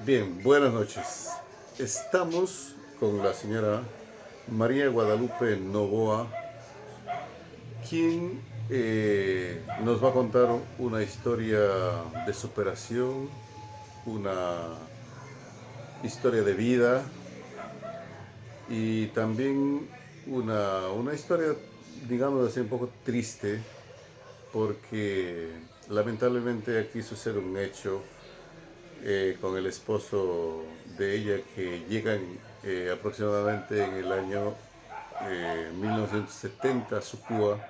Bien, buenas noches. Estamos con la señora María Guadalupe Novoa, quien nos va a contar una historia de superación, una historia de vida y también una historia, digamos así, un poco triste, porque lamentablemente aquí sucede un hecho con el esposo de ella que llegan aproximadamente en el año 1970 a Sucúa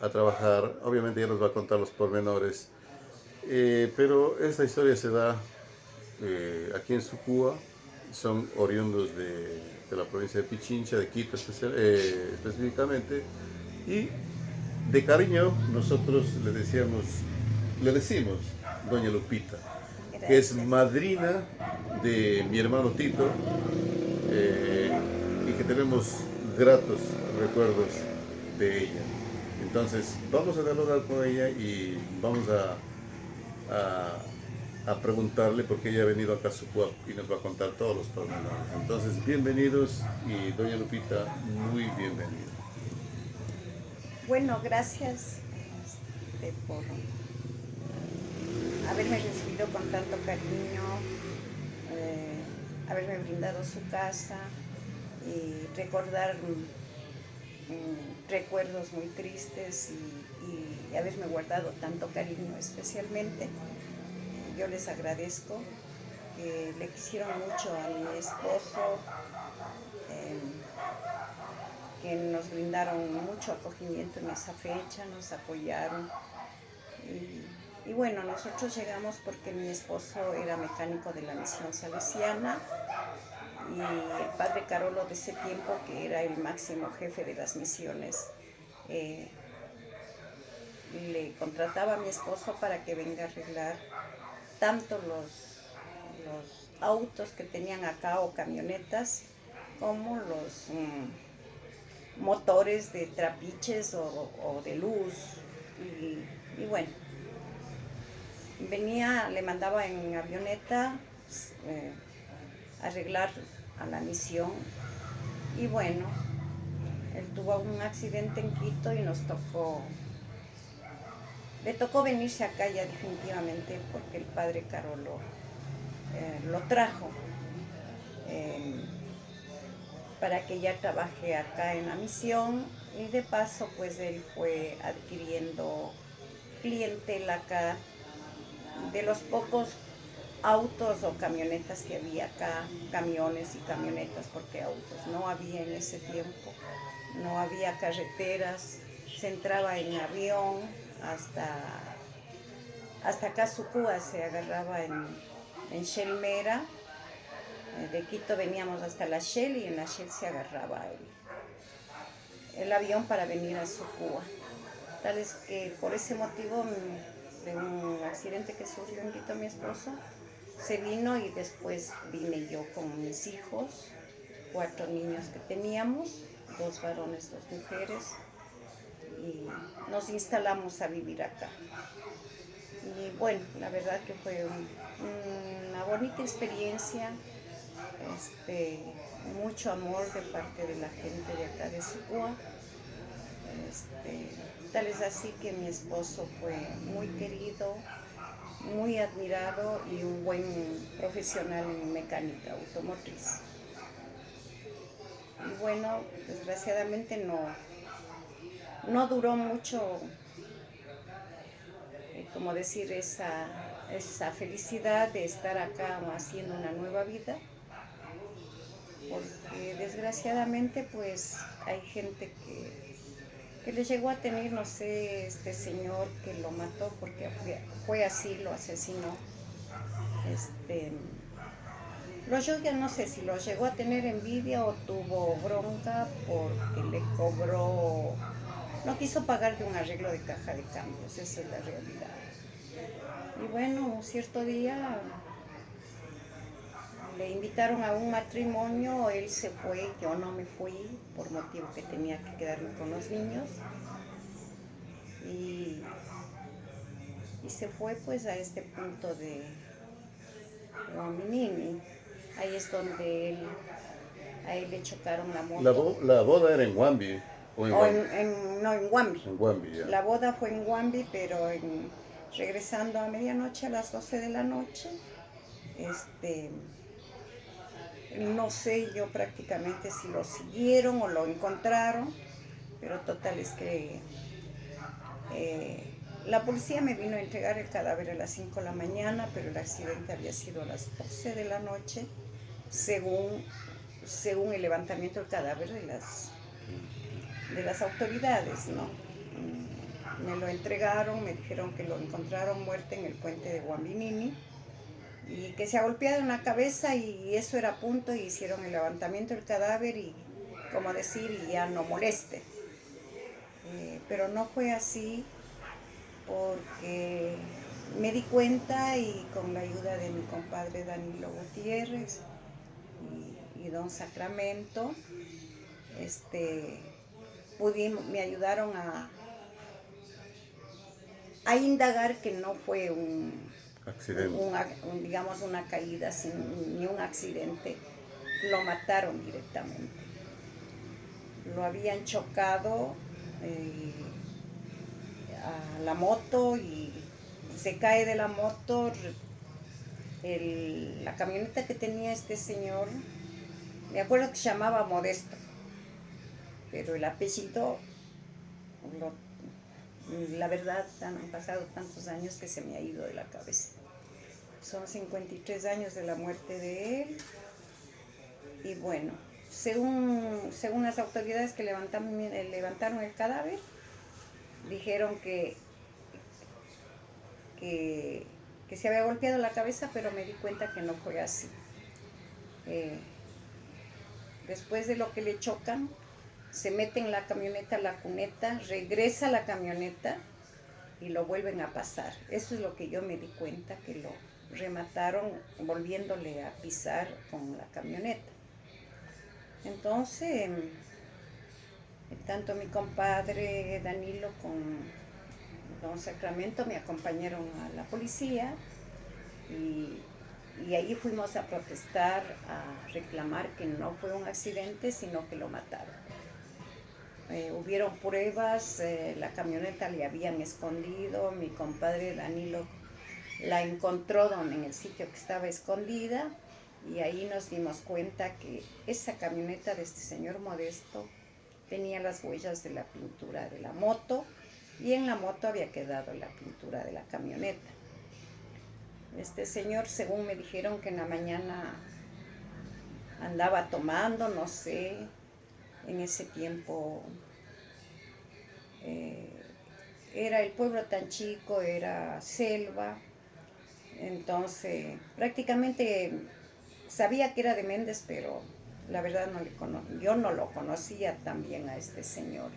a trabajar. Obviamente ella nos va a contar los pormenores, pero esta historia se da aquí en Sucúa. Son oriundos de la provincia de Pichincha, de Quito específicamente, y de cariño nosotros le decimos Doña Lupita, que es Gracias. madrina de mi hermano Tito, eh, y que tenemos gratos recuerdos de ella. Entonces vamos a dialogar con ella y vamos a preguntarle porque ella ha venido acá a Sucua y nos va a contar todos los pormenores. Entonces bienvenidos y doña Lupita, muy bienvenida. Bueno, gracias por haberme recibido con tanto cariño, eh, haberme brindado su casa y recordar recuerdos muy tristes y haberme guardado tanto cariño especialmente. Yo les agradezco que le quisieron mucho a mi esposo, eh, que nos brindaron mucho acogimiento en esa fecha, nos apoyaron. Y bueno, nosotros llegamos porque mi esposo era mecánico de la misión salesiana y el padre Carolo de ese tiempo, que era el máximo jefe de las misiones, eh, le contrataba a mi esposo para que venga a arreglar tanto los autos que tenían acá o camionetas como los motores de trapiches o de luz. Y bueno, venía, le mandaba en avioneta eh, arreglar a la misión. Y bueno, él tuvo un accidente en Quito y le tocó venirse acá ya definitivamente porque el padre Carolo lo trajo eh, para que ya trabaje acá en la misión, y de paso pues él fue adquiriendo clientela acá de los pocos autos o camionetas que había acá, camiones y camionetas, porque autos no había en ese tiempo, no había carreteras, se entraba en avión hasta acá Sucúa, se agarraba en Shelmera, de Quito veníamos hasta la Shell y en la Shell se agarraba el avión para venir a Sucúa. Tal es que por ese motivo de un accidente que sufrió en Quito mi esposo, se vino y después vine yo con mis hijos, 4 niños que teníamos, 2 varones, 2 mujeres, y nos instalamos a vivir acá. Y bueno, la verdad que fue una bonita experiencia, este, mucho amor de parte de la gente de acá de Sucúa. Tal es así que mi esposo fue muy querido, muy admirado y un buen profesional en mecánica automotriz. Y bueno, desgraciadamente no duró mucho, como decir, esa felicidad de estar acá haciendo una nueva vida, porque desgraciadamente pues hay gente que le llegó a tener, no sé, este señor que lo mató porque fue así, lo asesinó. Este, yo ya no sé si lo llegó a tener envidia o tuvo bronca porque le cobró, no quiso pagar de un arreglo de caja de cambios, esa es la realidad. Y bueno, un cierto día le invitaron a un matrimonio, él se fue, yo no me fui por motivo que tenía que quedarme con los niños. Y se fue pues a este punto Guaminini. Ahí es donde a él le chocaron la La, moto. la boda era en Wambi, o en O Wambi, no, en Guambi. en Wambi, ya. La boda fue en Guambi, pero regresando a medianoche, a las 12 de la noche, este, no sé yo prácticamente si lo siguieron o lo encontraron, pero total es que la policía me vino a entregar el cadáver a las 5 de la mañana, pero el accidente había sido a las 12 de la noche, según el levantamiento del cadáver de las autoridades, ¿no? Me lo entregaron, me dijeron que lo encontraron muerto en el puente de Guambinini y que se ha golpeado en la cabeza y eso era a punto y hicieron el levantamiento del cadáver y, como decir, y ya no moleste. Pero no fue así porque me di cuenta y con la ayuda de mi compadre Danilo Gutiérrez y don Sacramento, me ayudaron a indagar que no fue Accidente. digamos, una caída ni un accidente. Lo mataron directamente. Lo habían chocado a la moto y se cae de la moto. La camioneta que tenía este señor, me acuerdo que se llamaba Modesto, pero el apellido, la verdad, han pasado tantos años que se me ha ido de la cabeza. Son 53 años de la muerte de él. Y bueno, según las autoridades que levantaron el cadáver, dijeron que se había golpeado la cabeza, pero me di cuenta que no fue así. Después de lo que le chocan, se mete en la camioneta, la cuneta, regresa a la camioneta y lo vuelven a pasar. Eso es lo que yo me di cuenta, que lo remataron volviéndole a pisar con la camioneta. Entonces, tanto mi compadre Danilo con don Sacramento me acompañaron a la policía y ahí fuimos a protestar, a reclamar que no fue un accidente, sino que lo mataron. Hubieron pruebas, la camioneta le habían escondido, mi compadre Danilo la encontró en el sitio que estaba escondida y ahí nos dimos cuenta que esa camioneta de este señor Modesto tenía las huellas de la pintura de la moto y en la moto había quedado la pintura de la camioneta. Este señor, según me dijeron, que en la mañana andaba tomando, no sé, en ese tiempo era el pueblo tan chico, era selva, entonces prácticamente sabía que era de Méndez, pero la verdad yo no lo conocía tan bien a este señor.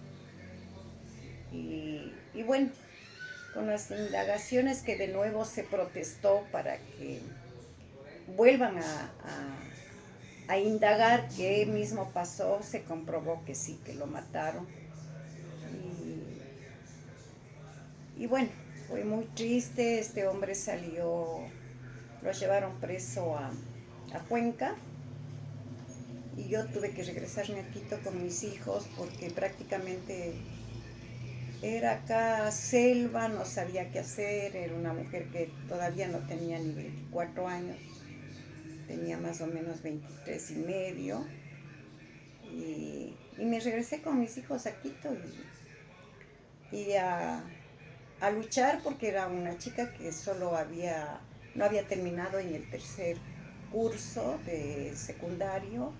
Y bueno, con las indagaciones que de nuevo se protestó para que vuelvan a indagar qué mismo pasó, se comprobó que sí, que lo mataron. Y bueno, fue muy triste, este hombre salió, lo llevaron preso a Cuenca y yo tuve que regresarme a Quito con mis hijos porque prácticamente era acá selva, no sabía qué hacer, era una mujer que todavía no tenía ni 24 años, tenía más o menos 23 y medio y me regresé con mis hijos a Quito y a luchar porque era una chica que no había terminado en el tercer curso de secundario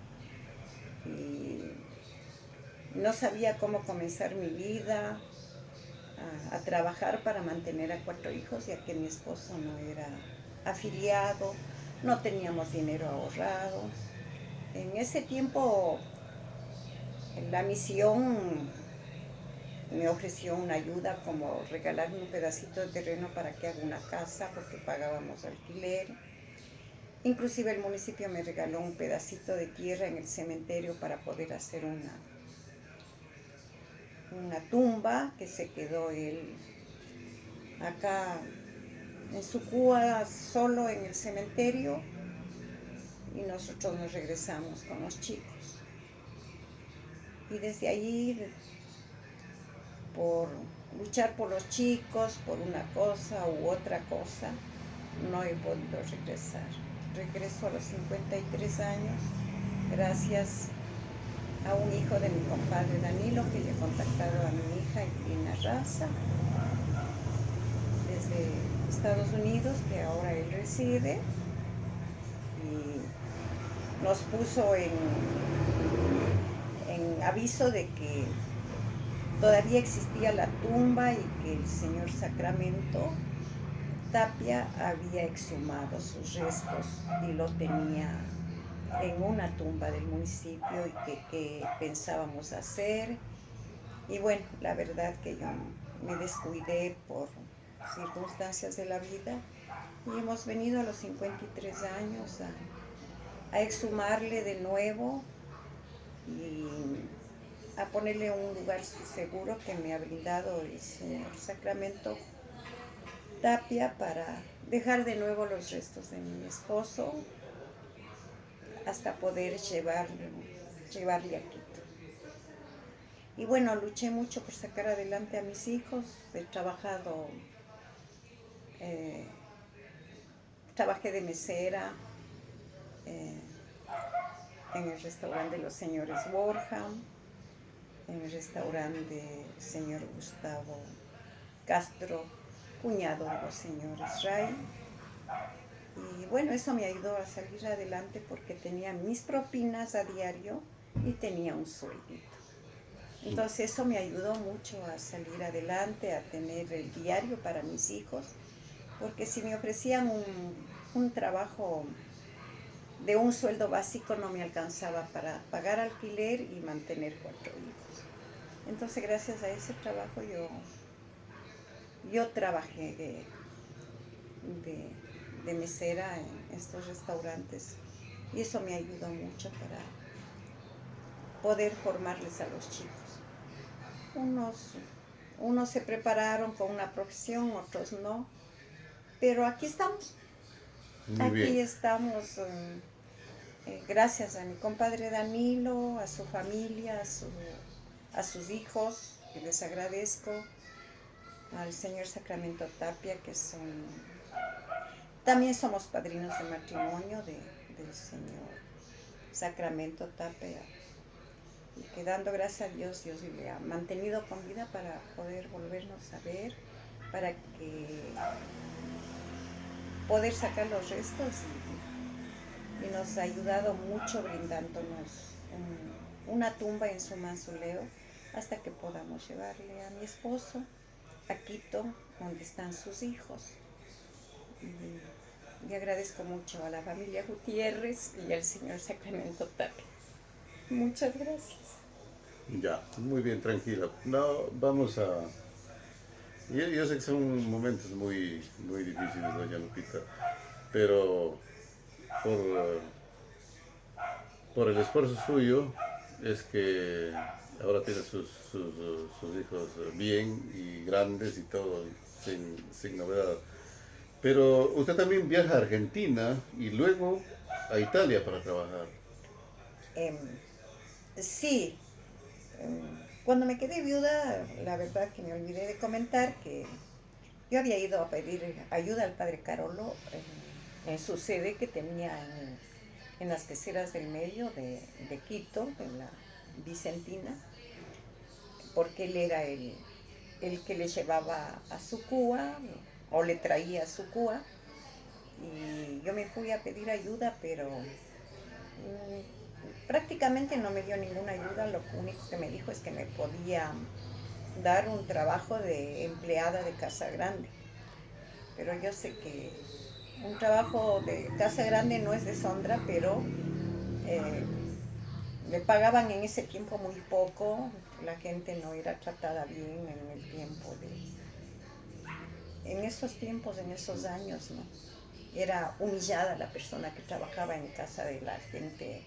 y no sabía cómo comenzar mi vida, a trabajar para mantener a 4 hijos, ya que mi esposo no era afiliado, no teníamos dinero ahorrado. En ese tiempo la misión me ofreció una ayuda como regalarme un pedacito de terreno para que haga una casa porque pagábamos alquiler. Inclusive el municipio me regaló un pedacito de tierra en el cementerio para poder hacer una tumba que se quedó él acá en Sucúa, solo en el cementerio, y nosotros nos regresamos con los chicos. Y desde allí, por luchar por los chicos, por una cosa u otra cosa, no he podido regresar. Regreso a los 53 años, gracias a un hijo de mi compadre Danilo, que le contactaron a mi hija Irina Raza, desde Estados Unidos, que ahora él reside, y nos puso en aviso de que todavía existía la tumba y que el señor Sacramento Tapia había exhumado sus restos y lo tenía en una tumba del municipio, y que pensábamos hacer. Y bueno, la verdad que yo me descuidé por circunstancias de la vida, y hemos venido a los 53 años a exhumarle de nuevo y a ponerle un lugar seguro que me ha brindado el señor Sacramento Tapia, para dejar de nuevo los restos de mi esposo hasta poder llevarle a Quito. Y bueno, luché mucho por sacar adelante a mis hijos. He trabajado, trabajé de mesera en el restaurante de los señores Borja, en el restaurante del señor Gustavo Castro, cuñado de los señores Ray. Y bueno, eso me ayudó a salir adelante porque tenía mis propinas a diario y tenía un sueldito. Entonces eso me ayudó mucho a salir adelante, a tener el diario para mis hijos, porque si me ofrecían un trabajo de un sueldo básico no me alcanzaba para pagar alquiler y mantener 4 hijos. Entonces gracias a ese trabajo yo trabajé de mesera en estos restaurantes, y eso me ayudó mucho para poder formarles a los chicos. Unos se prepararon con una profesión, otros no, pero aquí estamos. Muy Aquí bien. estamos, gracias a mi compadre Danilo, a su familia, a sus hijos, que les agradezco, al señor Sacramento Tapia, que también somos padrinos de matrimonio del señor Sacramento Tapia, y que dando gracias a Dios, Dios le ha mantenido con vida para poder volvernos a ver, para que poder sacar los restos, y nos ha ayudado mucho brindándonos una tumba en su mausoleo hasta que podamos llevarle a mi esposo a Quito, donde están sus hijos. Y agradezco mucho a la familia Gutiérrez y al señor Sacramento Tapia. Muchas gracias. Ya, muy bien, tranquila. No, vamos a... Yo sé que son momentos muy, muy difíciles, doña Lupita, pero por, por el esfuerzo suyo es que ahora tiene sus hijos bien y grandes y todo, sin novedad. Pero usted también viaja a Argentina y luego a Italia para trabajar. Em, sí, cuando me quedé viuda, la verdad que me olvidé de comentar que yo había ido a pedir ayuda al padre Carolo en su sede que tenía en las queseras del medio de Quito, en la Vicentina, porque él era el que le llevaba a Sucúa o le traía a Sucúa. Y yo me fui a pedir ayuda, pero prácticamente no me dio ninguna ayuda. Lo único que me dijo es que me podía dar un trabajo de empleada de casa grande. Pero yo sé que un trabajo de casa grande no es deshonra, pero eh, me pagaban en ese tiempo muy poco. La gente no era tratada bien en el tiempo en esos tiempos, en esos años, ¿no? Era humillada la persona que trabajaba en casa de la gente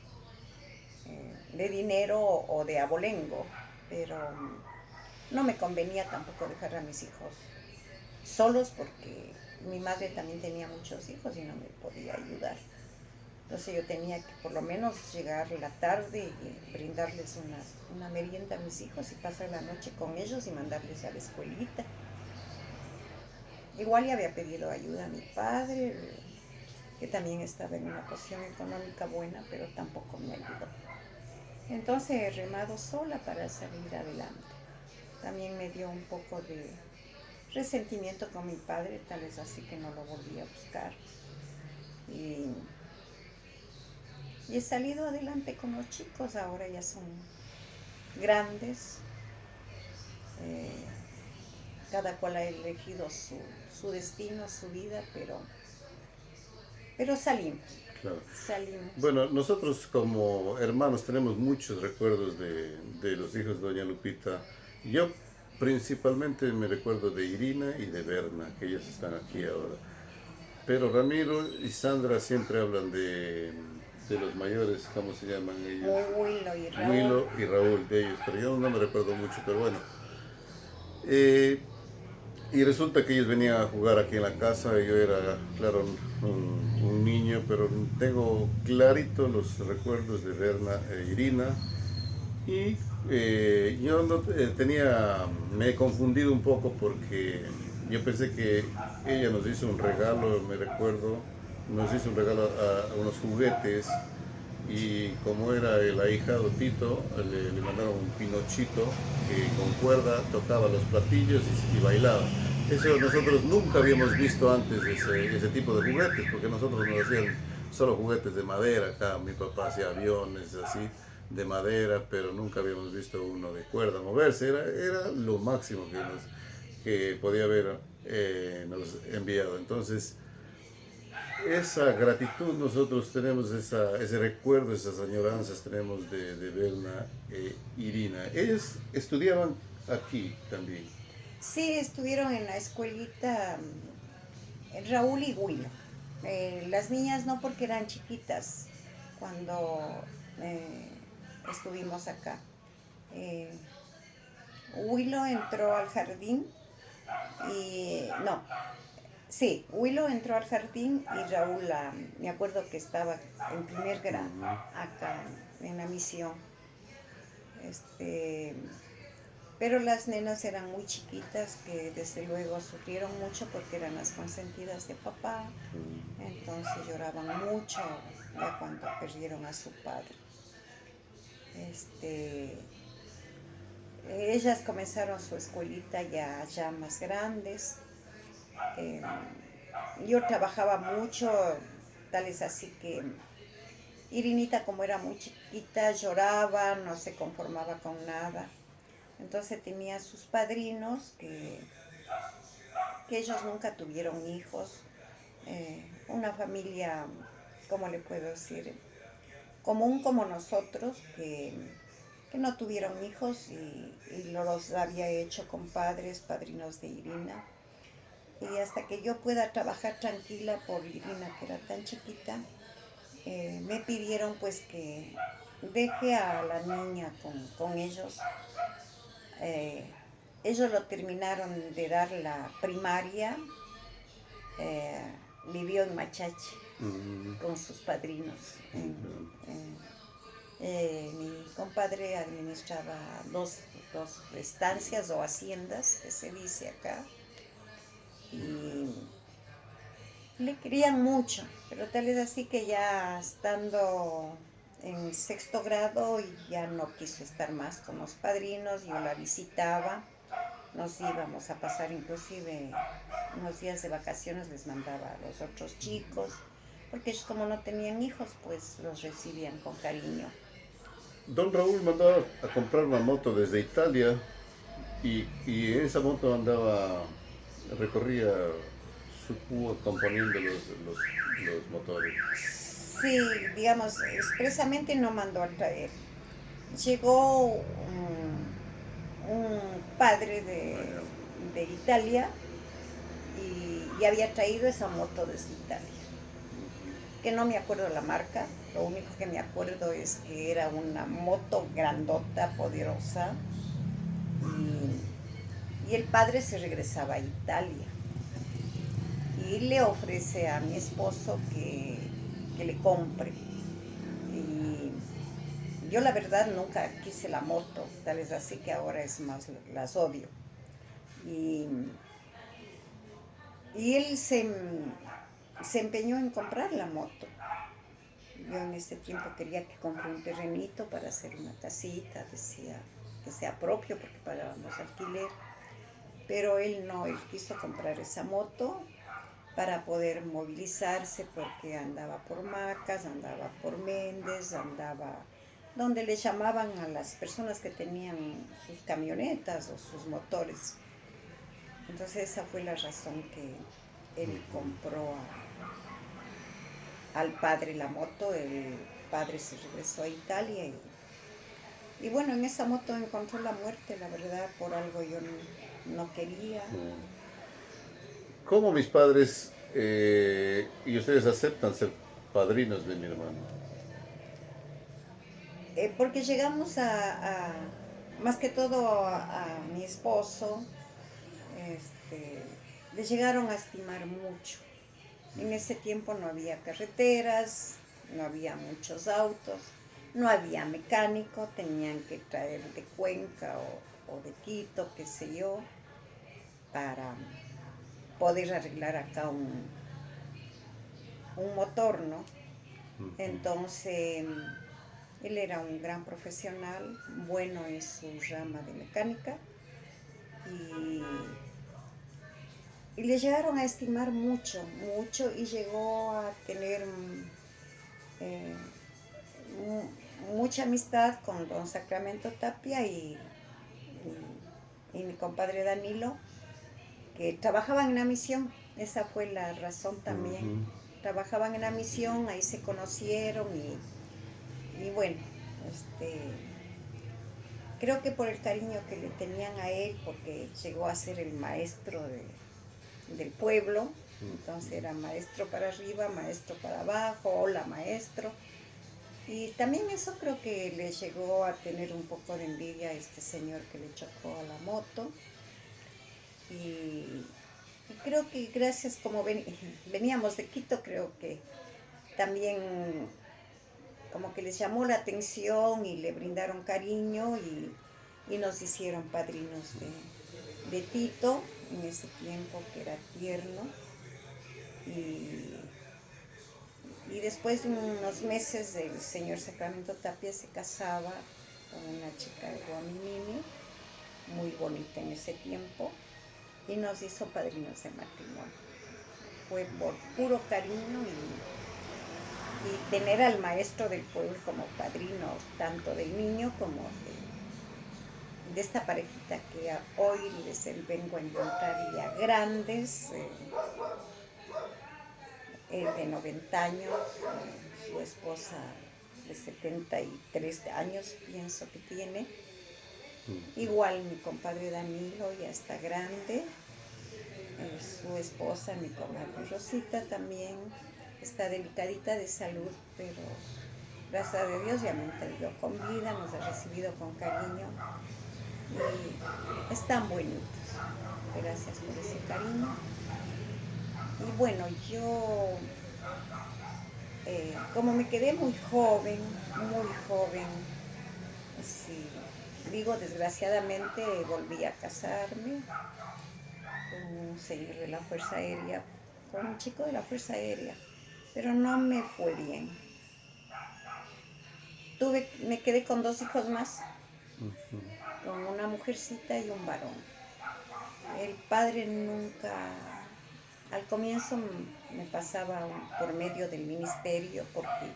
de dinero o de abolengo, pero no me convenía tampoco dejar a mis hijos solos porque mi madre también tenía muchos hijos y no me podía ayudar. Entonces yo tenía que por lo menos llegar la tarde y brindarles una merienda a mis hijos y pasar la noche con ellos y mandarles a la escuelita. Igual ya había pedido ayuda a mi padre, que también estaba en una posición económica buena, pero tampoco me ayudó. Entonces he remado sola para salir adelante. También me dio un poco de resentimiento con mi padre, tal vez así que no lo volví a buscar. Y, y he salido adelante con los chicos, ahora ya son grandes. Eh, Cada cual ha elegido su destino, su vida, pero salimos, Claro. salimos. Bueno, nosotros como hermanos tenemos muchos recuerdos de los hijos de Doña Lupita. Yo principalmente me recuerdo de Irina y de Berna, que ellos están aquí ahora. Pero Ramiro y Sandra siempre hablan de los mayores, ¿cómo se llaman ellos? Willo y Raúl. Willo y Raúl de ellos, pero yo no me recuerdo mucho, pero bueno. Eh, y resulta que ellos venían a jugar aquí en la casa, y yo era, claro, un niño, pero tengo clarito los recuerdos de Berna e Irina. Y yo no, me he confundido un poco porque yo pensé que ella nos hizo un regalo, me recuerdo, nos hizo un regalo a unos juguetes, y como era el ahijado Tito, le mandaron un pinochito que con cuerda tocaba los platillos y bailaba. Eso nosotros nunca habíamos visto antes, ese tipo de juguetes, porque nosotros nos hacían solo juguetes de madera. Acá mi papá hacía aviones así de madera, pero nunca habíamos visto uno de cuerda moverse. Era lo máximo que podía haber nos enviado. Entonces, esa gratitud nosotros tenemos, ese recuerdo, esas añoranzas tenemos de Berna e Irina. Ellos estudiaban aquí también. Sí, estuvieron en la escuelita Raúl y Willo. Las niñas no, porque eran chiquitas cuando estuvimos acá. Eh, Willow entró al jardín y no, sí, Willow entró al jardín y Raúl, me acuerdo que estaba en primer grado acá en la misión. Este, pero las nenas eran muy chiquitas, que desde luego sufrieron mucho porque eran las consentidas de papá. Entonces lloraban mucho ya cuando perdieron a su padre. Ellas comenzaron su escuelita ya más grandes. Eh, yo trabajaba mucho, tal es así que Irinita, como era muy chiquita, lloraba, no se conformaba con nada. Entonces tenía sus padrinos que ellos nunca tuvieron hijos. Una familia, ¿cómo le puedo decir? Común como nosotros, que no tuvieron hijos y los había hecho compadres, padrinos de Irina. Y hasta que yo pueda trabajar tranquila por Irina, que era tan chiquita, me pidieron pues que deje a la niña con ellos. Ellos lo terminaron de dar la primaria, vivió en Machachi con sus padrinos. Mi compadre administraba dos estancias o haciendas, que se dice acá, y le querían mucho, pero tal es así que ya estando en sexto grado ya no quiso estar más con los padrinos. Yo la visitaba, nos íbamos a pasar inclusive unos días de vacaciones, les mandaba a los otros chicos, porque ellos como no tenían hijos, pues los recibían con cariño. Don Raúl mandaba a comprar una moto desde Italia, y en esa moto recorría su Cuba componiendo los motores. Sí, digamos, expresamente no mandó a traer. Llegó un padre de Italia y había traído esa moto desde Italia, que no me acuerdo la marca. Lo único que me acuerdo es que era una moto grandota, poderosa, y el padre se regresaba a Italia. y le ofrece a mi esposo que le compre. Y yo la verdad nunca quise la moto, tal vez así que ahora es más las odio. Y, y él se empeñó en comprar la moto. Yo en ese tiempo quería que compre un terrenito para hacer una casita, decía que sea propio porque pagábamos alquiler. Pero él no, él quiso comprar esa moto para poder movilizarse porque andaba por Macas, andaba por Méndez, andaba donde le llamaban a las personas que tenían sus camionetas o sus motores. Entonces esa fue la razón que él compró al padre la moto. El padre se regresó a Italia y bueno, en esa moto encontró la muerte, la verdad, por algo yo no quería. ¿Cómo mis padres y ustedes aceptan ser padrinos de mi hermano? Porque llegamos más que todo a mi esposo, le llegaron a estimar mucho. En ese tiempo no había carreteras, no había muchos autos, no había mecánico, tenían que traer de Cuenca o de Quito, qué sé yo, para poder arreglar acá un motor, ¿no? Entonces, él era un gran profesional, bueno en su rama de mecánica y, y le llegaron a estimar mucho, mucho y llegó a tener eh, mucha amistad con don Sacramento Tapia y mi compadre Danilo, que trabajaban en la misión. Esa fue la razón también. Trabajaban en la misión, ahí se conocieron y bueno, este, creo que por el cariño que le tenían a él, porque llegó a ser el maestro del pueblo, entonces era maestro para arriba, maestro para abajo, hola maestro. Y también eso creo que le llegó a tener un poco de envidia a este señor que le chocó a la moto. Y creo que gracias, como veníamos de Quito, creo que también como que les llamó la atención y le brindaron cariño y nos hicieron padrinos de Tito en ese tiempo que era tierno. Y, y después de unos meses el señor Sacramento Tapia se casaba con una chica de Guamimini, muy bonita en ese tiempo, y nos hizo padrinos de matrimonio. Fue por puro cariño y tener al maestro del pueblo como padrino, tanto del niño como de esta parejita que hoy les vengo a encontrar ya grandes, él de 90 años, su esposa de 73 años pienso que tiene. Igual mi compadre Danilo ya está grande, su esposa, mi comadre Rosita también está delicadita de salud, pero gracias a Dios ya me entregó con vida, nos ha recibido con cariño y están bonitos. Gracias por ese cariño. Y bueno, yo, como me quedé muy joven, sí, digo desgraciadamente volví a casarme con un señor de la Fuerza Aérea, con un chico de la Fuerza Aérea, pero no me fue bien. Me quedé con 2 hijos más, con una mujercita y un varón. El padre nunca, al comienzo me pasaba por medio del ministerio porque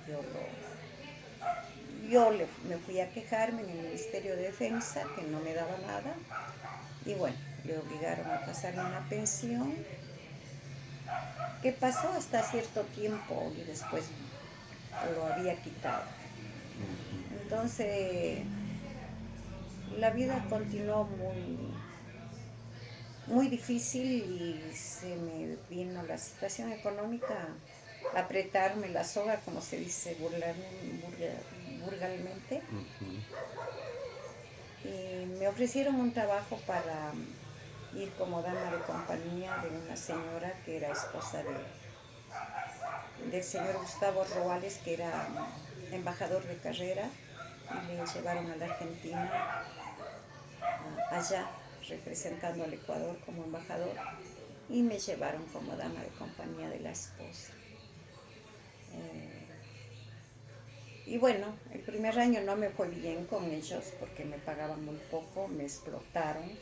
me fui a quejarme en el Ministerio de Defensa que no me daba nada y bueno, le obligaron a pasarme una pensión que pasó hasta cierto tiempo y después lo había quitado. Entonces la vida continuó muy difícil y se me vino la situación económica a apretarme la soga, como se dice vulgarmente. Y me ofrecieron un trabajo para ir como dama de compañía de una señora que era esposa del señor Gustavo Roales, que era embajador de carrera, y le llevaron a la Argentina, allá representando al Ecuador como embajador, y me llevaron como dama de compañía de la esposa. Y bueno, el primer año no me fue bien con ellos porque me pagaban muy poco, me explotaron.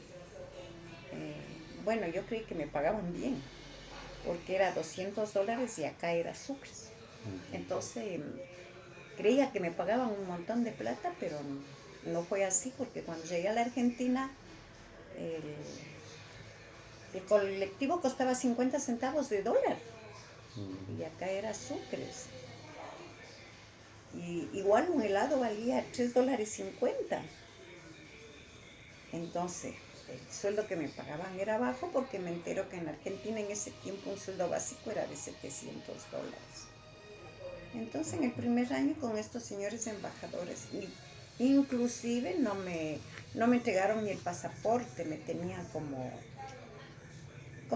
Bueno, yo creí que me pagaban bien, porque era $200 y acá era sucres. Entonces creía que me pagaban un montón de plata, pero no fue así, porque cuando llegué a la Argentina, el colectivo costaba 50 centavos de dólar y acá era sucres. Y igual un helado valía $3.50. Entonces, el sueldo que me pagaban era bajo, porque me entero que en Argentina en ese tiempo un sueldo básico era de $700. Entonces, en el primer año con estos señores embajadores, inclusive no me entregaron ni el pasaporte, me tenían como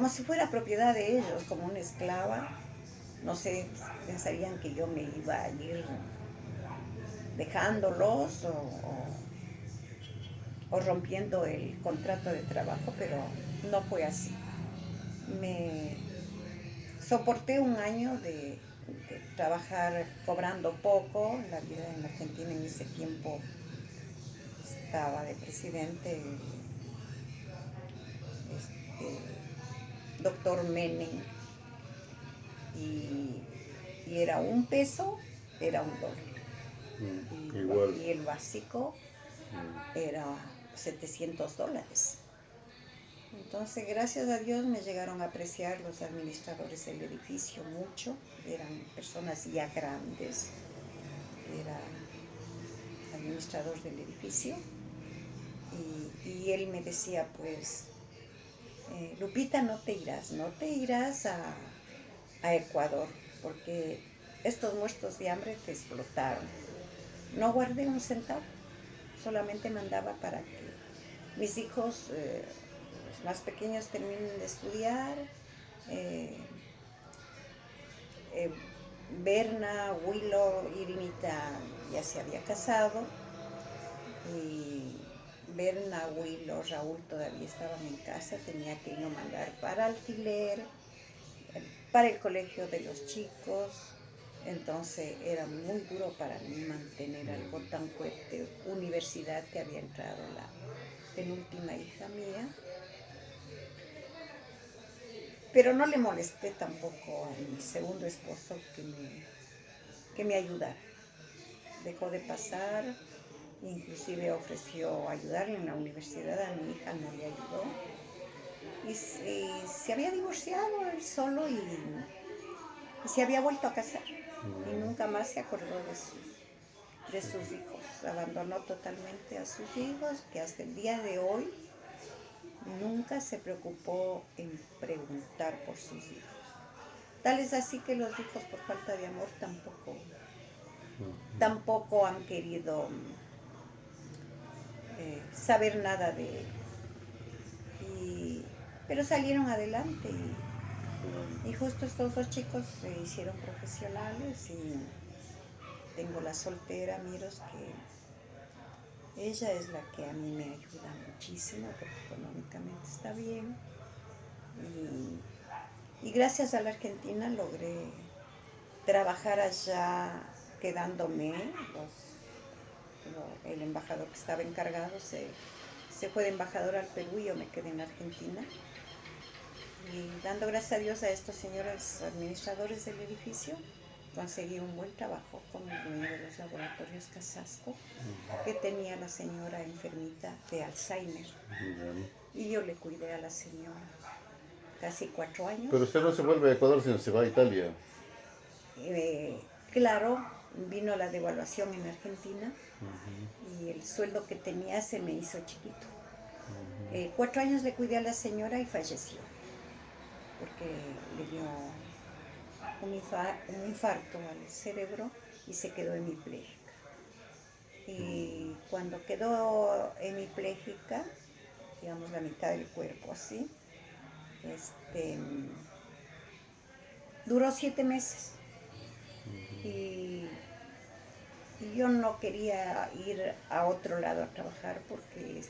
si fuera propiedad de ellos, como una esclava. No sé, pensarían que yo me iba a ir dejándolos o rompiendo el contrato de trabajo, pero no fue así. Me soporté un año de trabajar cobrando poco. La vida en Argentina en ese tiempo estaba de presidente doctor Menem, y era un peso, era un dólar. Igual. Y el básico era $700. Entonces, gracias a Dios me llegaron a apreciar los administradores del edificio mucho. Eran personas ya grandes. Era administrador del edificio. Y él me decía, pues, Lupita, no te irás a Ecuador, porque estos muertos de hambre te explotaron. No guardé un centavo, solamente mandaba para que mis hijos, los más pequeños, terminen de estudiar. eh, eh, Berna, Willow, Irinita ya se había casado, y Berna, Willow, Raúl todavía estaban en casa, tenía que irnos a mandar para alquiler, para el colegio de los chicos. Entonces era muy duro para mí mantener algo tan fuerte. Universidad, que había entrado la penúltima hija mía, pero no le molesté tampoco a mi segundo esposo que me ayudara. Dejó de pasar, inclusive ofreció ayudarle en la universidad, a mi hija no le ayudó. Y se había divorciado él solo, y se había vuelto a casar. Y nunca más se acordó de sus hijos. Abandonó totalmente a sus hijos, que hasta el día de hoy nunca se preocupó en preguntar por sus hijos. Tal es así que los hijos, por falta de amor, tampoco han querido saber nada de él. Pero salieron adelante, y justo estos dos chicos se hicieron profesionales, y tengo la soltera, Miros, que ella es la que a mí me ayuda muchísimo, porque económicamente está bien. Y gracias a la Argentina logré trabajar allá, quedándome. El embajador que estaba encargado se fue de embajador al Perú, y yo me quedé en Argentina. Y dando gracias a Dios a estos señores administradores del edificio, conseguí un buen trabajo con el dueño de los laboratorios Casasco, que tenía la señora enfermita de Alzheimer. Y yo le cuidé a la señora casi 4 años. Pero usted no se vuelve a Ecuador, sino se va a Italia. Claro, vino la devaluación en Argentina, y el sueldo que tenía se me hizo chiquito. 4 años le cuidé a la señora y falleció, porque le dio un infarto al cerebro y se quedó hemipléjica. Y cuando quedó hemipléjica, digamos, la mitad del cuerpo así. Este, duró 7 meses y, y yo no quería ir a otro lado a trabajar porque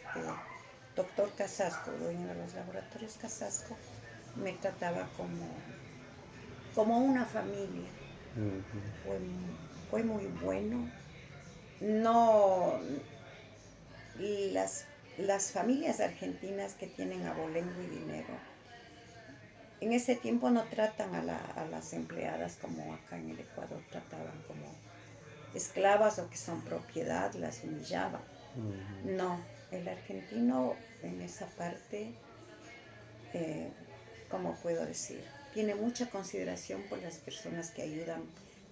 doctor Casasco, dueño de los laboratorios Casasco, me trataba como una familia. Fue, fue muy bueno. No, las familias argentinas que tienen abolengo y dinero, en ese tiempo no tratan a las empleadas como acá en el Ecuador trataban, como esclavas o que son propiedad, las humillaban. No, el argentino en esa parte, ¿cómo puedo decir? Tiene mucha consideración por las personas que ayudan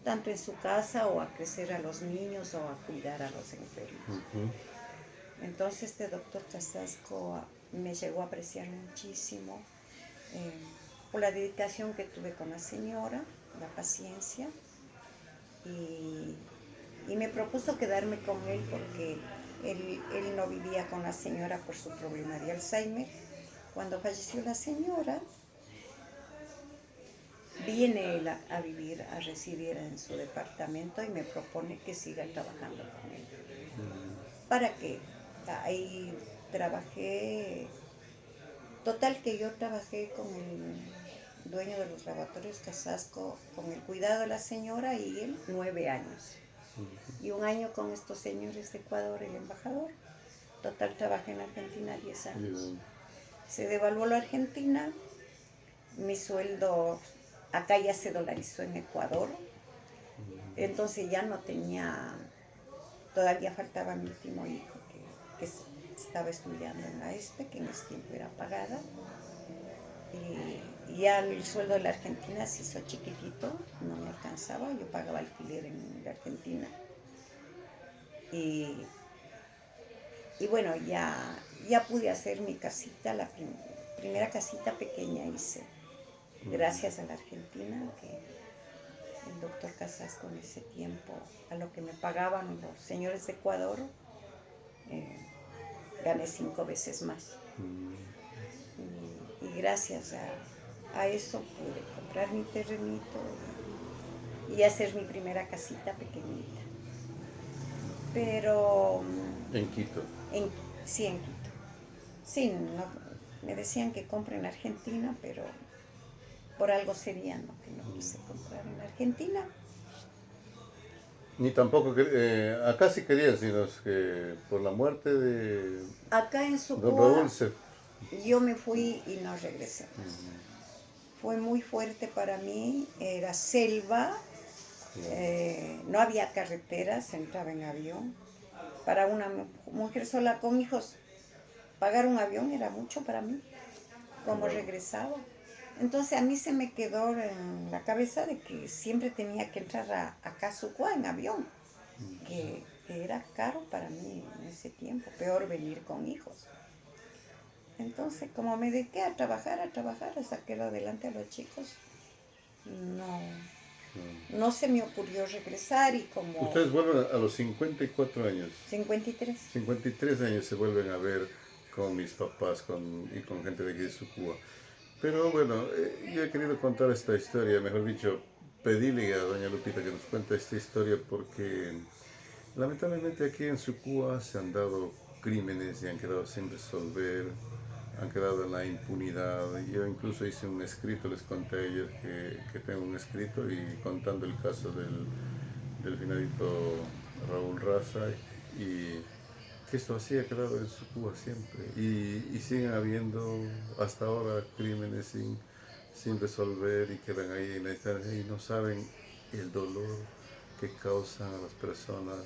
tanto en su casa o a crecer a los niños o a cuidar a los enfermos. Entonces este doctor Casasco me llegó a apreciar muchísimo por la dedicación que tuve con la señora, la paciencia, y me propuso quedarme con él porque él no vivía con la señora por su problema de Alzheimer. Cuando falleció la señora, viene él a vivir, a residir en su departamento y me propone que siga trabajando con él. ¿Para qué? Ahí trabajé, total que yo trabajé con el dueño de los laboratorios Casasco, con el cuidado de la señora y él 9 años. Y 1 año con estos señores de Ecuador, el embajador. Total trabajé en Argentina 10 años. Se devaluó la Argentina, mi sueldo acá ya se dolarizó en Ecuador, entonces ya no tenía, todavía faltaba mi último hijo que estaba estudiando en la ESPE, que en ese tiempo era pagada, y ya el sueldo de la Argentina se hizo chiquitito, no me alcanzaba, yo pagaba alquiler en la Argentina. Y bueno, ya pude hacer mi casita, la primera casita pequeña hice, gracias a la Argentina, que el doctor Casasco en ese tiempo, a lo que me pagaban los señores de Ecuador, gané 5 veces más. Y gracias a eso pude comprar mi terrenito y hacer mi primera casita pequeñita. Pero... En Quito. Sí, en Quito. Sí, no, me decían que compre en Argentina, pero por algo sería, ¿no? Que no quise comprar en Argentina. Ni tampoco, acá sí querían, sino es que por la muerte de Acá en don Raúl Sucúa se... yo me fui y no regresé más. Fue muy fuerte para mí, era selva, no había carreteras, se entraba en avión. Para una mujer sola con hijos, pagar un avión era mucho para mí, como regresaba. Entonces a mí se me quedó en la cabeza de que siempre tenía que entrar a Casucua en avión, que era caro para mí en ese tiempo, peor venir con hijos. Entonces como me dediqué a trabajar, a sacar adelante a los chicos, no se me ocurrió regresar y como... Ustedes vuelven a los 54 años. 53. 53 años se vuelven a ver con mis papás y con gente de aquí de Sucúa. Pero bueno, yo he querido contar esta historia, mejor dicho, pedirle a doña Lupita que nos cuente esta historia porque lamentablemente aquí en Sucúa se han dado crímenes y han quedado sin resolver, han quedado en la impunidad. Yo incluso hice un escrito, les conté ayer que tengo un escrito y contando el caso del finadito Raúl Raza y que esto así ha quedado en Sucúa siempre y siguen habiendo hasta ahora crímenes sin resolver y quedan ahí en la distancia y no saben el dolor que causan a las personas,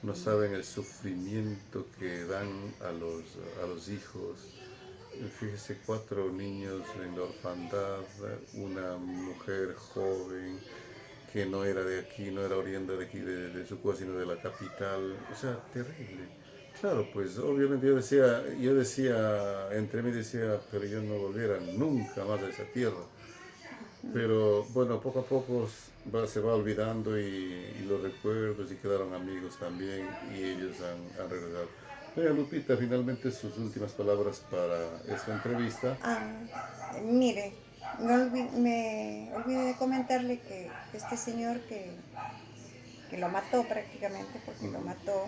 no saben el sufrimiento que dan a los hijos. Fíjese, 4 niños en la orfandad, una mujer joven que no era de aquí, no era oriunda de aquí, de Sucúa, sino de la capital. O sea, terrible. Claro, pues obviamente yo decía, entre mí decía, pero yo no volviera nunca más a esa tierra. Pero bueno, poco a poco se va olvidando y los recuerdos y quedaron amigos también y ellos han regresado. Lupita, finalmente sus últimas palabras para esta entrevista. Mire, me olvidé de comentarle que este señor que lo mató prácticamente, porque lo mató,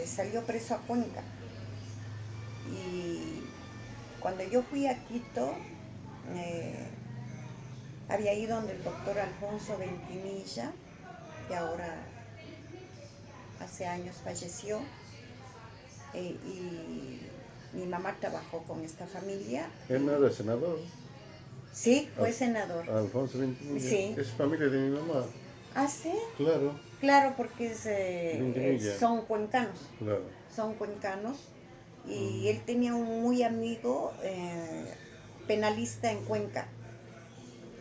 salió preso a Cuenca. Y cuando yo fui a Quito, eh, había ido donde el doctor Alfonso Ventimilla, que ahora hace años falleció, y mi mamá trabajó con esta familia. Él no era senador. Sí, fue senador. Alfonso Ventimilla. Sí. Es familia de mi mamá. ¿Ah, sí? Claro. Claro, porque Ventimilla. son cuencanos. Claro. Son cuencanos. Y él tenía un muy amigo penalista en Cuenca.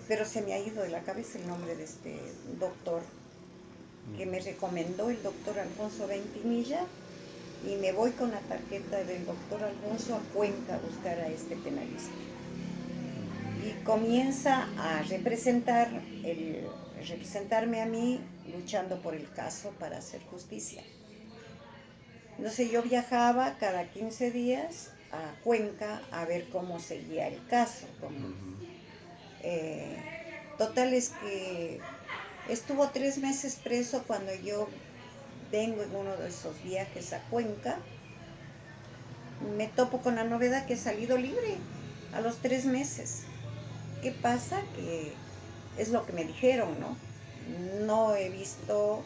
Pero se me ha ido de la cabeza el nombre de este doctor que me recomendó el doctor Alfonso Ventimilla, y me voy con la tarjeta del doctor Alfonso a Cuenca a buscar a este penalista. Y comienza a representarme a mí luchando por el caso para hacer justicia. Entonces yo viajaba cada 15 días a Cuenca a ver cómo seguía el caso. Total es que estuvo 3 meses preso. Cuando yo vengo en uno de esos viajes a Cuenca, me topo con la novedad que he salido libre a los 3 meses. ¿Qué pasa? Que es lo que me dijeron, ¿no? No he visto,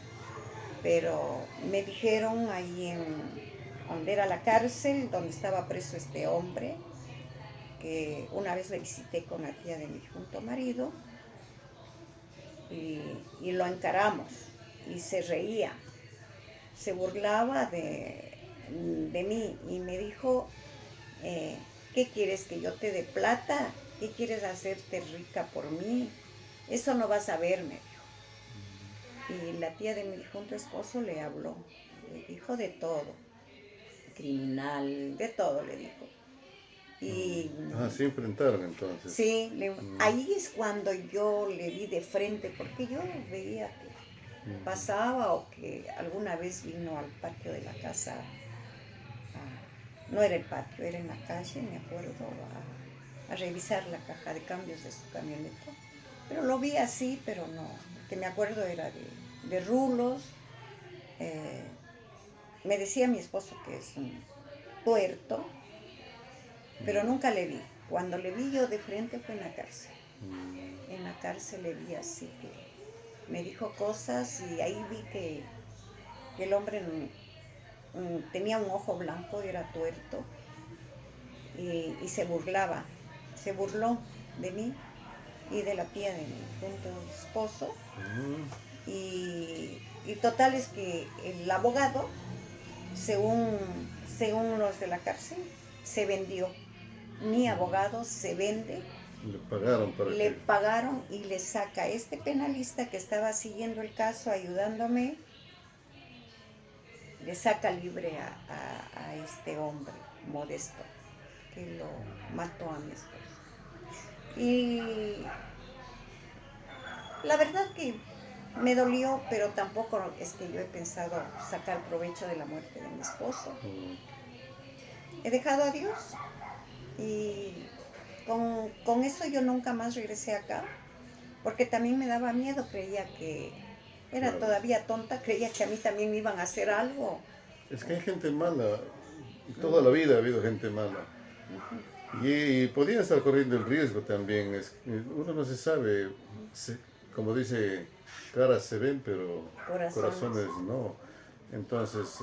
pero me dijeron ahí donde era la cárcel, donde estaba preso este hombre, que una vez le visité con la tía de mi difunto marido, y lo encaramos, y se reía, se burlaba de mí, y me dijo, ¿qué quieres, que yo te dé plata? ¿Qué quieres, hacerte rica por mí? Eso no vas a ver, me dijo. Y la tía de mi difunto esposo le habló, le dijo de todo, criminal, de todo le dijo. Y se enfrentaron entonces. sí, ahí es cuando yo le vi de frente, porque yo veía que pasaba, o que alguna vez vino al patio de la casa, no era el patio, era en la calle, me acuerdo, a revisar la caja de cambios de su camioneta. Pero lo vi así, pero no, lo que me acuerdo era de rulos. Me decía mi esposo que es un tuerto, pero nunca le vi. Cuando le vi yo de frente fue en la cárcel. En la cárcel le vi así, que me dijo cosas, y ahí vi que el hombre tenía un ojo blanco y era tuerto, y se burló de mí y de la tía de mi difunto esposo. Y total es que el abogado, según los de la cárcel, se vendió. Mi abogado se vende. Le pagaron y le saca a este penalista que estaba siguiendo el caso, ayudándome, le saca libre a este hombre modesto que lo mató a mi esposo. Y la verdad que me dolió, pero tampoco es que yo he pensado sacar provecho de la muerte de mi esposo. He dejado a Dios, y con eso yo nunca más regresé acá, porque también me daba miedo, creía que era todavía tonta, creía que a mí también me iban a hacer algo. Es que hay gente mala, toda la vida ha habido gente mala. Y podían estar corriendo el riesgo también. Uno no se sabe, como dice, caras se ven, pero corazones no. Entonces,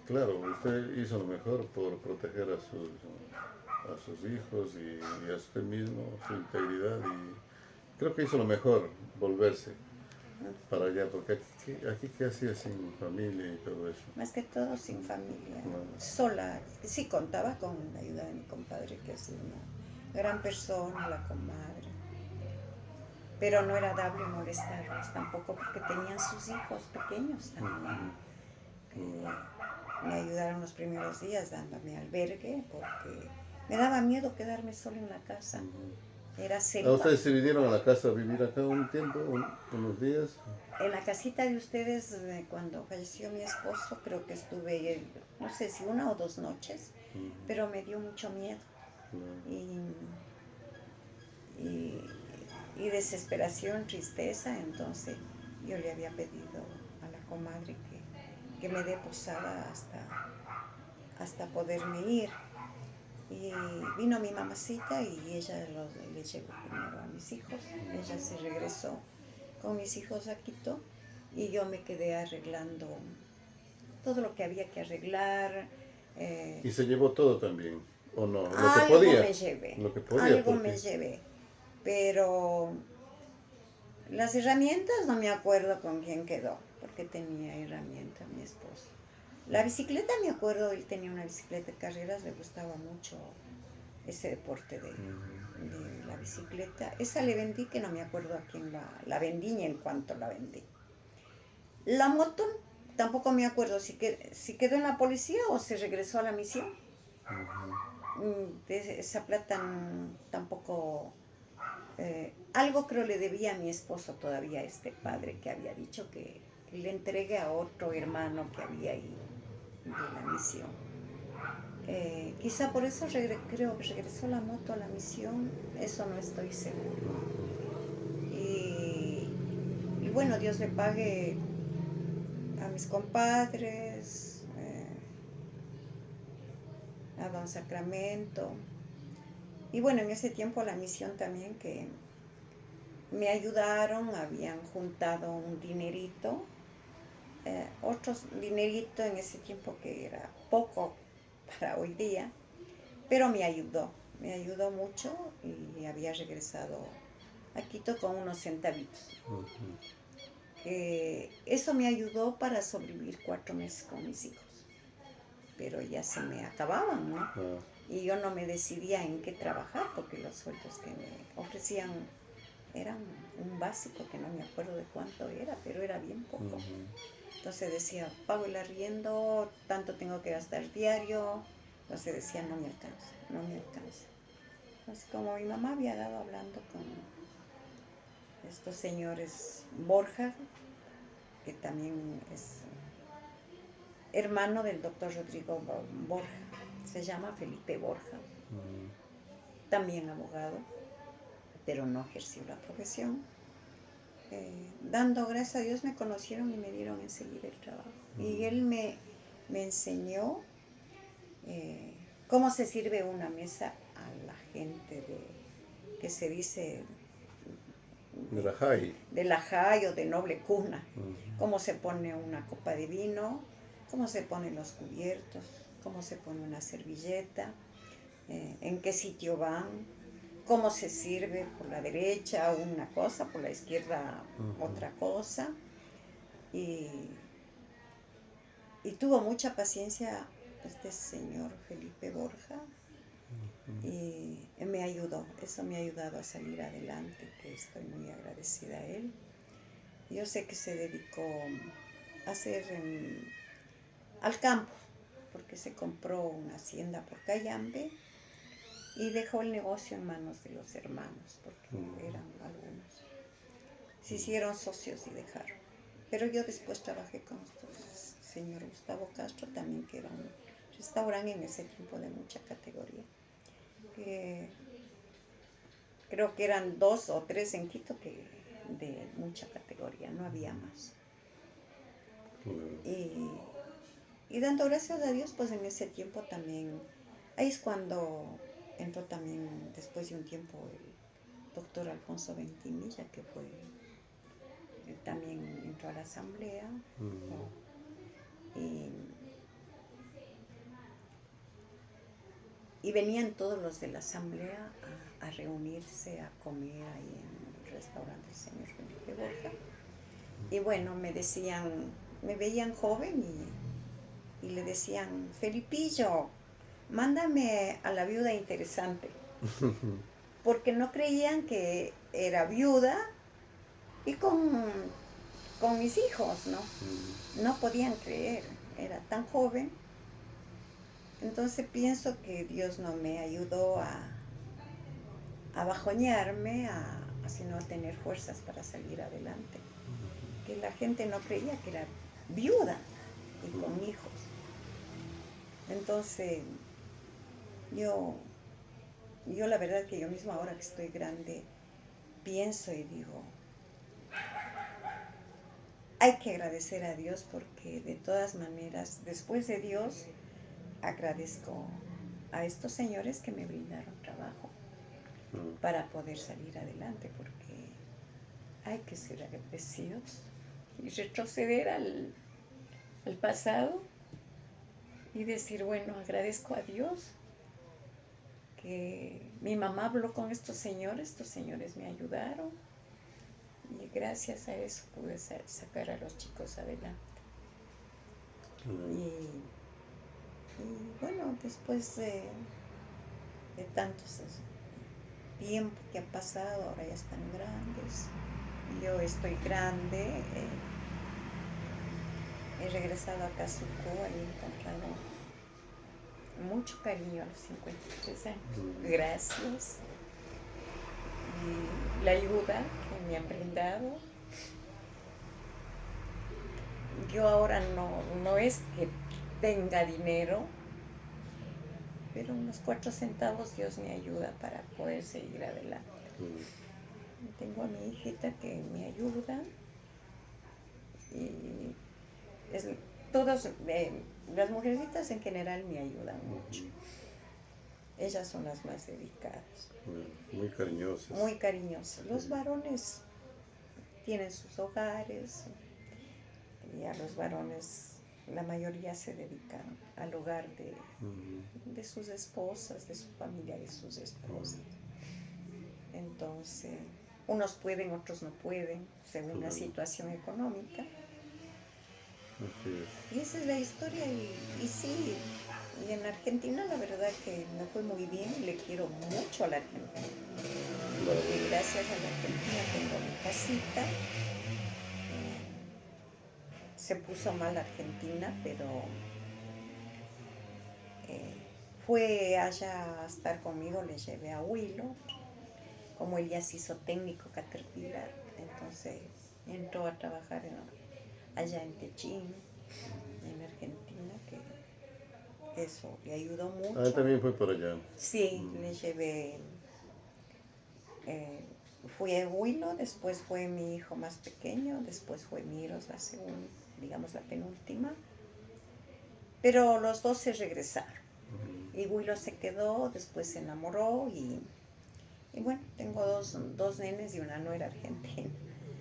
claro, usted hizo lo mejor por proteger a sus hijos y a usted mismo, su integridad, y creo que hizo lo mejor, volverse para allá, porque aquí qué hacía sin familia y todo eso. Más que todo sin familia, sola. Sí contaba con la ayuda de mi compadre, que es una gran persona, la comadre, pero no era dable molestarlos tampoco, porque tenían sus hijos pequeños también. Me ayudaron los primeros días dándome albergue, porque me daba miedo quedarme sola en la casa. era ¿A selva. ustedes se vinieron a la casa a vivir acá un tiempo, unos días? En la casita de ustedes, cuando falleció mi esposo, creo que estuve, no sé si 1 o 2 noches, pero me dio mucho miedo y, y, y desesperación, tristeza. Entonces yo le había pedido a la comadre que me dé posada hasta poderme ir. Y vino mi mamacita y ella le llevó primero a mis hijos. Ella se regresó con mis hijos a Quito y yo me quedé arreglando todo lo que había que arreglar. eh, ¿Y se llevó todo también? ¿O no? Lo que Algo podía. me llevé, Lo que podía, algo me porque... llevé, pero las herramientas no me acuerdo con quién quedó, porque tenía herramientas mi esposo. La bicicleta me acuerdo, él tenía una bicicleta de carreras, le gustaba mucho ese deporte de la bicicleta. Esa le vendí, que no me acuerdo a quién la vendí ni en cuánto la vendí. La moto, tampoco me acuerdo si quedó en la policía o se regresó a la misión. De esa plata tampoco... algo creo le debía a mi esposo todavía, este padre que había dicho que le entregue a otro hermano que había ahí de la misión. Quizá por eso creo que regresó la moto a la misión, eso no estoy seguro. Y, y bueno, Dios le pague a mis compadres, a don Sacramento. Y bueno, en ese tiempo la misión también que me ayudaron, habían juntado un dinerito, otro dinerito en ese tiempo que era poco para hoy día, pero me ayudó mucho y había regresado a Quito con unos centavitos. Que eso me ayudó para sobrevivir 4 meses con mis hijos, pero ya se me acababan, ¿no? Y yo no me decidía en qué trabajar porque los sueldos que me ofrecían eran un básico que no me acuerdo de cuánto era, pero era bien poco. Entonces decía, pago el arriendo, tanto tengo que gastar diario. Entonces decía, no me alcanza, no me alcanza. Entonces como mi mamá había dado hablando con estos señores Borja, que también es hermano del doctor Rodrigo Borja, se llama Felipe Borja, también abogado, pero no ejerció la profesión. Dando gracias a Dios me conocieron y me dieron enseguida el trabajo. Y él me enseñó cómo se sirve una mesa a la gente que se dice De la JAI. de la JAI o de noble cuna. Cómo se pone una copa de vino, cómo se ponen los cubiertos, cómo se pone una servilleta, en qué sitio van, cómo se sirve por la derecha una cosa, por la izquierda otra cosa. Y tuvo mucha paciencia este señor Felipe Borja y me ayudó, eso me ha ayudado a salir adelante, que estoy muy agradecida a él. Yo sé que se dedicó a hacer al campo, porque se compró una hacienda por Cayambe y dejó el negocio en manos de los hermanos, porque eran algunos. Se hicieron socios y dejaron. Pero yo después trabajé con el señor Gustavo Castro también, que era un restaurante en ese tiempo de mucha categoría. Creo que eran 2 o 3 en Quito que de mucha categoría, no había más. Y dando gracias a Dios, pues en ese tiempo también, ahí es cuando entró también, después de un tiempo, el doctor Alfonso Ventimilla, que fue, él también entró a la asamblea, ¿no? Y venían todos los de la asamblea a reunirse, a comer ahí en el restaurante del señor Felipe Borja. Y bueno, me veían joven y le decían, Felipillo, mándame a la viuda interesante. Porque no creían que era viuda y con mis hijos, ¿no? No podían creer, era tan joven. Entonces pienso que Dios no me ayudó a a bajoñarme, a sino a tener fuerzas para salir adelante. Que la gente no creía que era viuda y con hijos. Entonces, yo la verdad que yo misma ahora que estoy grande, pienso y digo, hay que agradecer a Dios porque de todas maneras, después de Dios, agradezco a estos señores que me brindaron trabajo para poder salir adelante, porque hay que ser agradecidos y retroceder al pasado y decir, bueno, agradezco a Dios que mi mamá habló con estos señores me ayudaron y gracias a eso pude sacar a los chicos adelante. Y bueno, después de tantos tiempo que ha pasado, ahora ya están grandes, yo estoy grande, he regresado acá a Sucú, he encontrado mucho cariño a los 53 años. Gracias. Y la ayuda que me han brindado. Yo ahora no es que tenga dinero, pero unos 4 centavos Dios me ayuda para poder seguir adelante. Tengo a mi hijita que me ayuda y todas las mujercitas en general me ayudan mucho. Ellas son las más dedicadas. Muy cariñosas. Muy cariñosas. Los varones tienen sus hogares y a los varones la mayoría se dedican al hogar de sus esposas, de su familia, de sus esposas. Entonces, unos pueden, otros no pueden, según la situación económica. Y esa es la historia y sí, y en Argentina la verdad que me fue muy bien, le quiero mucho a la Argentina. Porque gracias a la Argentina tengo mi casita. Se puso mal Argentina, pero fue allá a estar conmigo, le llevé a Huilo, como él ya se hizo técnico Caterpillar, entonces entró a trabajar allá en Techín, en Argentina, que eso le ayudó mucho. Ah, también fue por allá. Sí, le llevé, fui a Huilo, después fue mi hijo más pequeño, después fue Miros, la segunda, digamos la penúltima, pero los dos se regresaron. Y Huilo se quedó, después se enamoró y bueno, tengo dos nenes y una nuera argentina.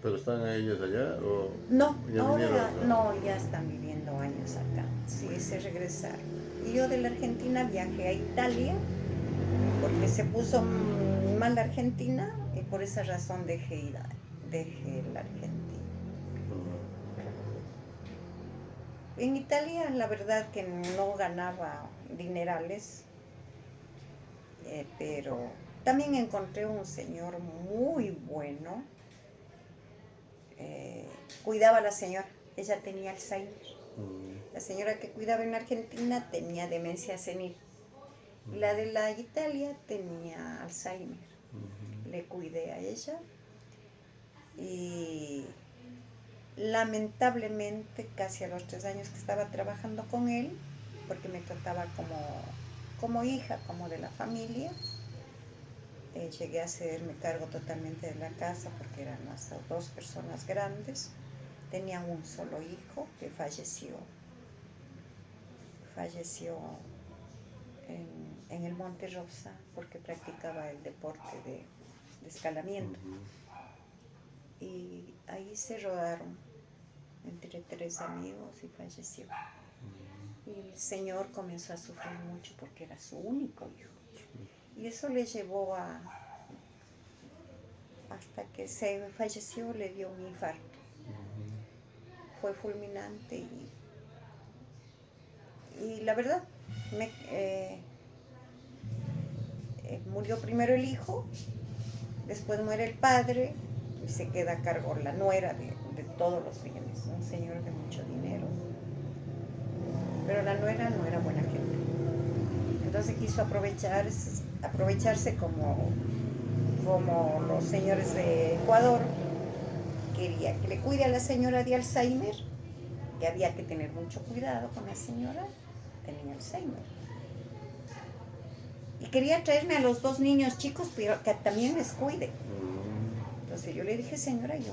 ¿Pero están ellos allá o No, ya ahora vinieron? no, ya están viviendo años acá. Sí, se regresaron. Y yo de la Argentina viajé a Italia porque se puso mal la Argentina y por esa razón dejé la Argentina. En Italia la verdad que no ganaba dinerales, pero también encontré un señor muy bueno. Cuidaba a la señora, ella tenía Alzheimer. La señora que cuidaba en Argentina tenía demencia senil. La de la Italia tenía Alzheimer. Le cuidé a ella y lamentablemente casi a los 3 años que estaba trabajando con él, porque me trataba como hija, como de la familia, llegué a hacerme cargo totalmente de la casa porque eran hasta 2 personas grandes. Tenían un solo hijo que falleció en el Monte Rosa porque practicaba el deporte de escalamiento. Y ahí se rodaron entre 3 amigos y falleció. Y el señor comenzó a sufrir mucho porque era su único hijo. Y eso le llevó hasta que se falleció, le dio un infarto. Fue fulminante y la verdad, murió primero el hijo, después muere el padre y se queda a cargo la nuera de todos los bienes, un señor de mucho dinero. Pero la nuera no era buena gente. Entonces quiso aprovecharse como como los señores de Ecuador, quería que le cuide a la señora de Alzheimer, que había que tener mucho cuidado con la señora, tenía Alzheimer. Y quería traerme a los dos niños chicos, pero que también les cuide. Entonces yo le dije, señora, yo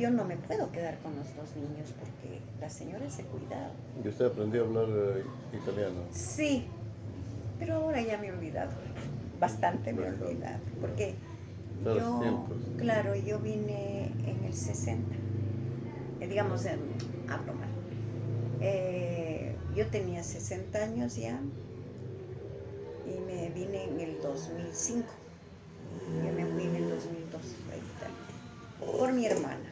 no me puedo quedar con los dos niños porque la señora es de cuidado. ¿Y usted aprendió a hablar italiano? Sí, pero ahora ya me he olvidado. Bastante me he olvidado. Porque Los yo, tiempos. claro, yo vine en el 60. Digamos, hablo mal. Yo tenía 60 años ya y me vine en el 2005. Yo me fui en el 2002 a Italia por mi hermana.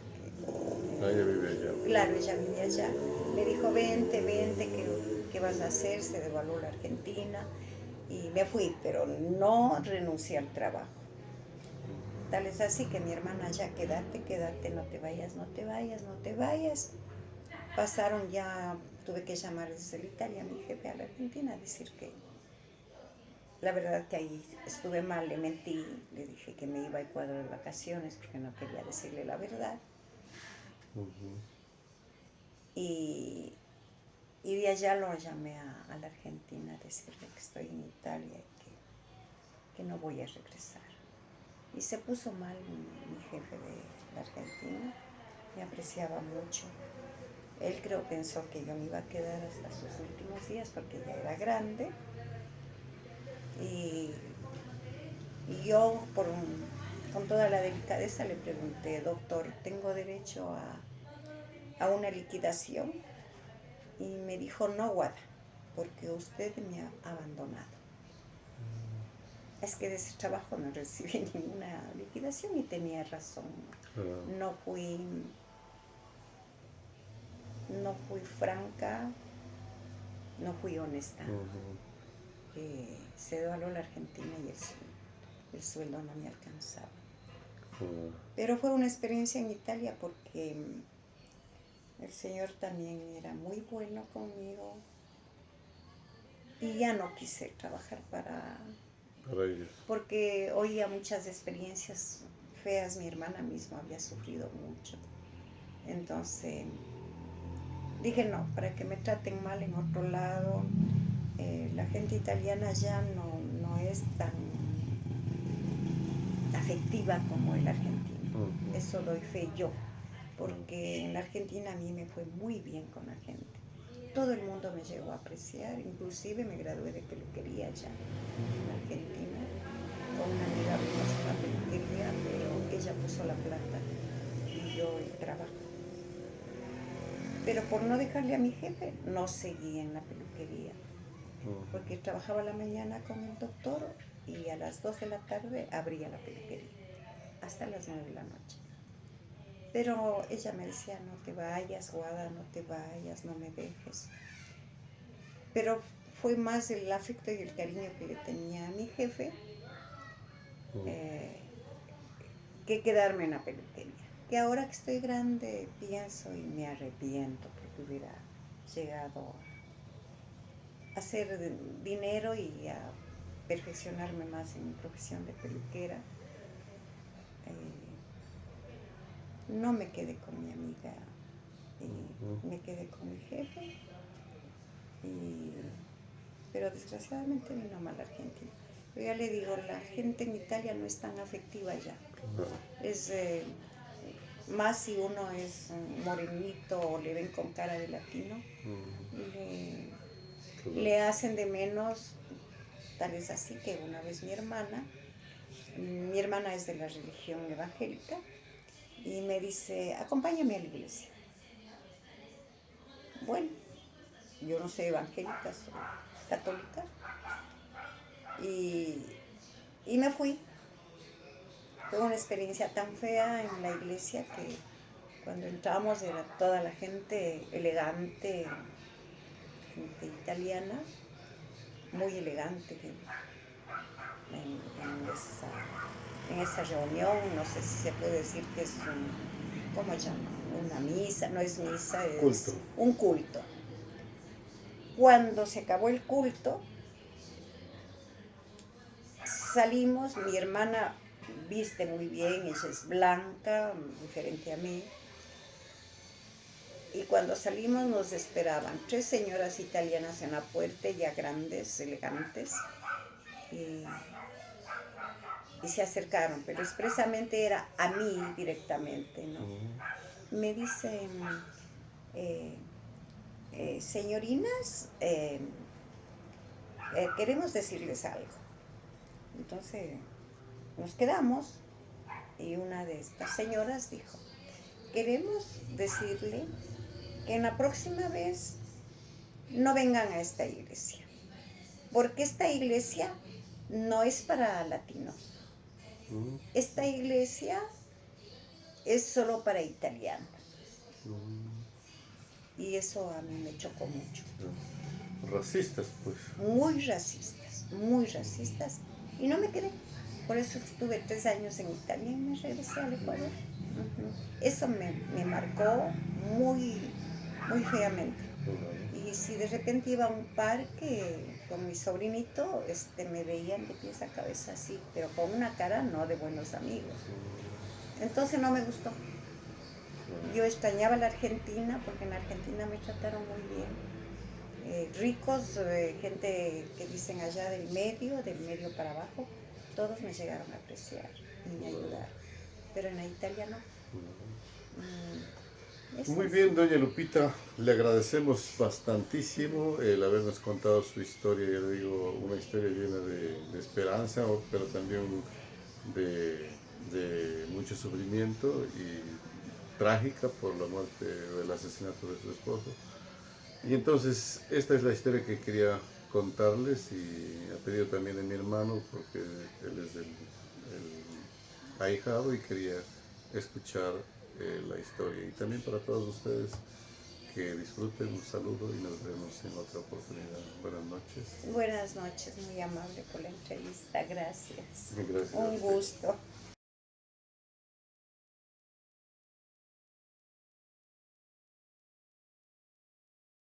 Ah, ella vive allá. Claro, ella vivía allá. Me dijo, vente, vente, ¿qué vas a hacer? Se devaluó la Argentina. Y me fui, pero no renuncié al trabajo. Tal es así que mi hermana, ya quédate, quédate, no te vayas, no te vayas, no te vayas. Pasaron ya, tuve que llamar desde Italia a mi jefe a la Argentina a decir que la verdad que ahí estuve mal, le mentí, le dije que me iba a Ecuador de vacaciones porque no quería decirle la verdad. Y de allá lo llamé a la Argentina a decirle que estoy en Italia y que no voy a regresar. Y se puso mal mi jefe de la Argentina, me apreciaba mucho. Él creo pensó que yo me iba a quedar hasta sus últimos días porque ya era grande. Y yo con toda la delicadeza le pregunté, doctor, ¿tengo derecho a una liquidación? Y me dijo, no, Guada, porque usted me ha abandonado. Es que de ese trabajo no recibí ninguna liquidación y tenía razón. No fui franca, no fui honesta. Se devaluó la Argentina y el sueldo no me alcanzaba. Pero fue una experiencia en Italia porque el Señor también era muy bueno conmigo y ya no quise trabajar para ellos. Porque oía muchas experiencias feas, mi hermana misma había sufrido mucho. Entonces dije, no, para que me traten mal en otro lado, la gente italiana ya no es tan afectiva como el argentino. Eso doy fe yo, porque en la Argentina a mí me fue muy bien con la gente. Todo el mundo me llegó a apreciar, inclusive me gradué de peluquería allá en Argentina. Con una amiga abrimos una peluquería, pero ella puso la plata y yo el trabajo. Pero por no dejarle a mi jefe, no seguí en la peluquería, porque trabajaba a la mañana con el doctor y a las 2 de la tarde abría la peluquería, hasta las 9 de la noche. Pero ella me decía, no te vayas, Guada, no te vayas, no me dejes. Pero fue más el afecto y el cariño que le tenía a mi jefe que quedarme en la peluquería. Que ahora que estoy grande pienso y me arrepiento porque hubiera llegado a hacer dinero y a perfeccionarme más en mi profesión de peluquera. No me quedé con mi amiga, me quedé con mi jefe, pero desgraciadamente vino mal Argentina. Yo ya le digo, la gente en Italia no es tan afectiva ya. Es más si uno es morenito o le ven con cara de latino, le hacen de menos. Tal es así que una vez mi hermana es de la religión evangélica y me dice, acompáñame a la iglesia. Bueno, yo no soy evangélica, soy católica y me fui. Fue una experiencia tan fea en la iglesia que cuando entramos era toda la gente elegante, gente italiana, muy elegante en esa reunión. No sé si se puede decir que es ¿cómo se llama? Una misa, no es misa, es culto. Un culto. Cuando se acabó el culto, salimos, mi hermana viste muy bien, ella es blanca, diferente a mí. Y cuando salimos nos esperaban 3 señoras italianas en la puerta, ya grandes, elegantes, y, y se acercaron, pero expresamente era a mí directamente, ¿no? Me dicen, eh, señorinas, queremos decirles algo. Entonces nos quedamos y una de estas señoras dijo, queremos decirle que en la próxima vez no vengan a esta iglesia, porque esta iglesia no es para latinos. Esta iglesia es solo para italianos. Y eso a mí me chocó mucho. Racistas, pues. Muy racistas, muy racistas. Y no me quedé. Por eso estuve 3 años en Italia y me regresé al Ecuador. Eso me marcó muy, muy feamente. Y si de repente iba a un parque con mi sobrinito, me veían de pies a cabeza así, pero con una cara no de buenos amigos. Entonces no me gustó. Yo extrañaba la Argentina porque en la Argentina me trataron muy bien. Ricos, gente que dicen allá del medio para abajo, todos me llegaron a apreciar y me ayudaron. Pero en la Italia no. Muy bien, doña Lupita, le agradecemos bastantísimo el habernos contado su historia, ya le digo, una historia llena de esperanza, pero también de mucho sufrimiento y trágica por la muerte o el asesinato de su esposo. Y entonces, esta es la historia que quería contarles y ha pedido también de mi hermano, porque él es el ahijado y quería escuchar la historia. Y también para todos ustedes que disfruten, un saludo y nos vemos en otra oportunidad. Buenas noches. Buenas noches, muy amable por la entrevista, gracias. Gracias. Un gusto.